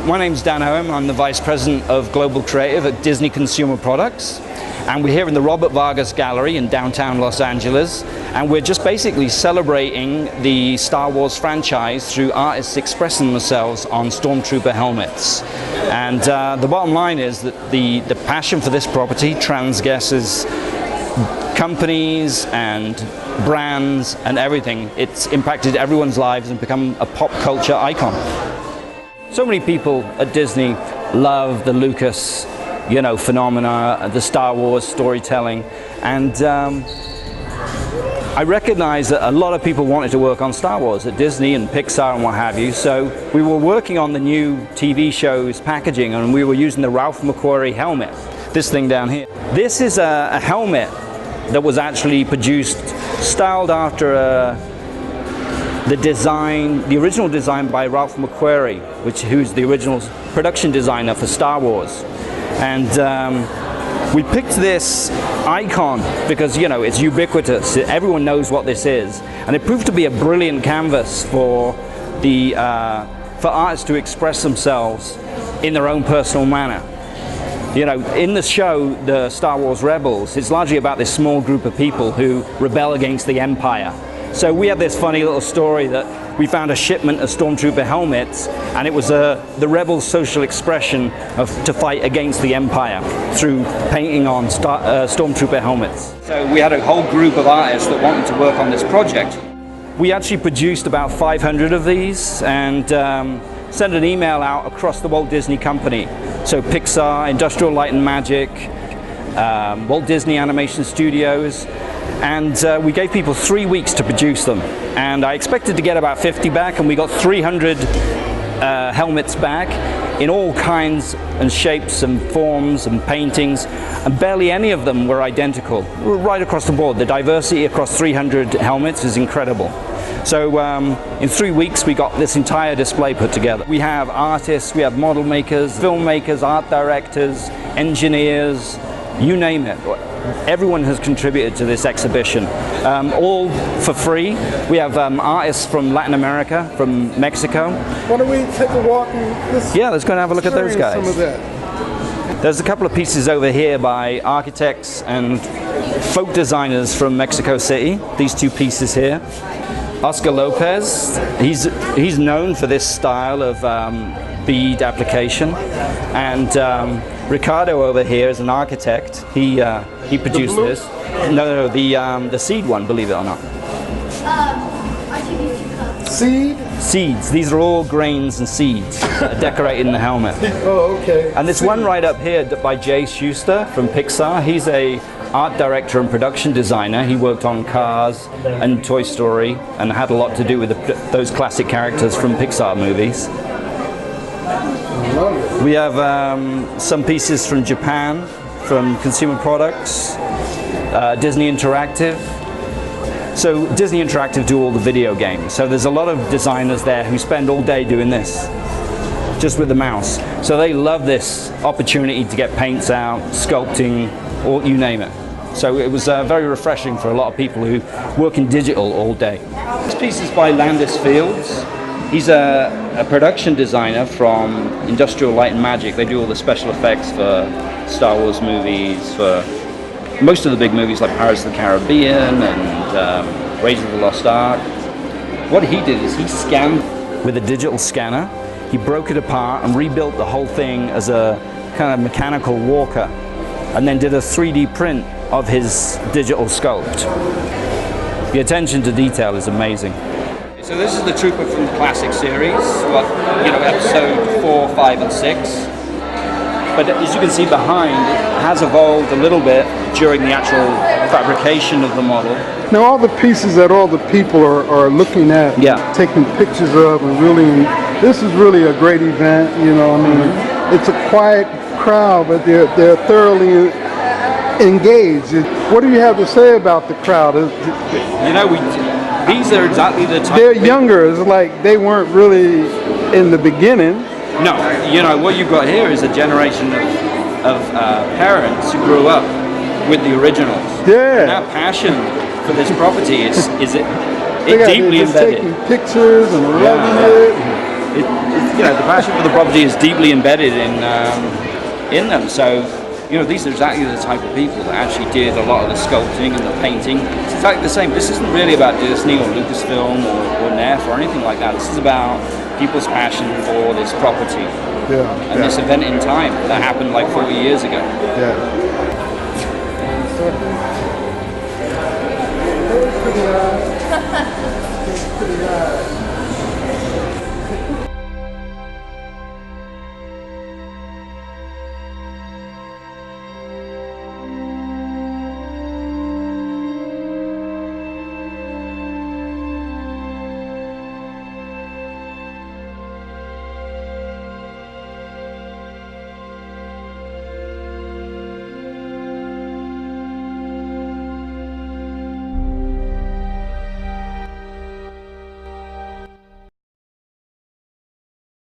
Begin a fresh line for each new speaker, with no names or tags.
My name's Dan Owen. I'm the Vice President of Global Creative at Disney Consumer Products. And we're here in the Robert Vargas Gallery in downtown Los Angeles. And we're just basically celebrating the Star Wars franchise through artists expressing themselves on Stormtrooper helmets. And the bottom line is that the passion for this property transgresses companies and brands and everything. It's impacted everyone's lives and become a pop culture icon. So many people at Disney love the Lucas, phenomena, the Star Wars storytelling, and I recognize that a lot of people wanted to work on Star Wars at Disney and Pixar and what have you, so we were working on the new TV show's packaging, and we were using the Ralph McQuarrie helmet, this thing down here. This is a helmet that was actually produced, styled after the original design by Ralph McQuarrie, who's the original production designer for Star Wars. And we picked this icon because, it's ubiquitous. Everyone knows what this is. And it proved to be a brilliant canvas for artists to express themselves in their own personal manner. In the show, the Star Wars Rebels, it's largely about this small group of people who rebel against the Empire. So we had this funny little story that we found a shipment of Stormtrooper helmets, and it was the Rebels' social expression to fight against the Empire through painting on Stormtrooper helmets. So we had a whole group of artists that wanted to work on this project. We actually produced about 500 of these and sent an email out across the Walt Disney Company. So Pixar, Industrial Light and Magic, Walt Disney Animation Studios, and we gave people 3 weeks to produce them. And I expected to get about 50 back, and we got 300 helmets back in all kinds and shapes and forms and paintings, and barely any of them were identical. Right across the board, the diversity across 300 helmets is incredible. So in 3 weeks we got this entire display put together. We have artists, we have model makers, filmmakers, art directors, engineers, you name it. Everyone has contributed to this exhibition, all for free. We have artists from Latin America, from Mexico.
Why don't we take a walk and let's
go and have a look at those guys.
Some of that.
There's a couple of pieces over here by architects and folk designers from Mexico City. These two pieces here. Oscar Lopez, he's known for this style of bead application, and Ricardo over here is an architect. He produced this. No, the seed one, believe it or not.
Seed?
Seeds. These are all grains and seeds decorating the helmet.
Oh, okay.
And this one right up here by Jay Schuster from Pixar. He's a art director and production designer. He worked on Cars and Toy Story and had a lot to do with those classic characters from Pixar movies. We have some pieces from Japan, from Consumer Products, Disney Interactive. So Disney Interactive do all the video games. So there's a lot of designers there who spend all day doing this, just with the mouse. So they love this opportunity to get paints out, sculpting, or you name it. So it was very refreshing for a lot of people who work in digital all day. This piece is by Landis Fields. He's a production designer from Industrial Light and Magic. They do all the special effects for Star Wars movies, for most of the big movies like Pirates of the Caribbean and Raiders of the Lost Ark. What he did is he scanned with a digital scanner. He broke it apart and rebuilt the whole thing as a kind of mechanical walker, and then did a 3D print of his digital sculpt. The attention to detail is amazing. So this is the Trooper from the classic series, episode 4, 5, and 6. But as you can see behind, it has evolved a little bit during the actual fabrication of the model.
Now all the pieces that all the people are looking at, taking pictures of, and really, this is really a great event. It's a quiet crowd, but they're thoroughly engaged. What do you have to say about the crowd?
These are exactly the type.
They're younger. It's like they weren't really in the beginning.
No, what you've got here is a generation of parents who grew up with the originals.
Yeah.
And that passion for this property is deeply
embedded. Taking pictures and loving it.
It's you know, the passion for the property is deeply embedded in them. So, you know, these are exactly the type of people that actually did a lot of the sculpting and the painting. It's exactly the same. This isn't really about Disney or Lucasfilm or NEF or anything like that. This is about people's passion for this property. And this event in time that happened like 40 years ago.
Pretty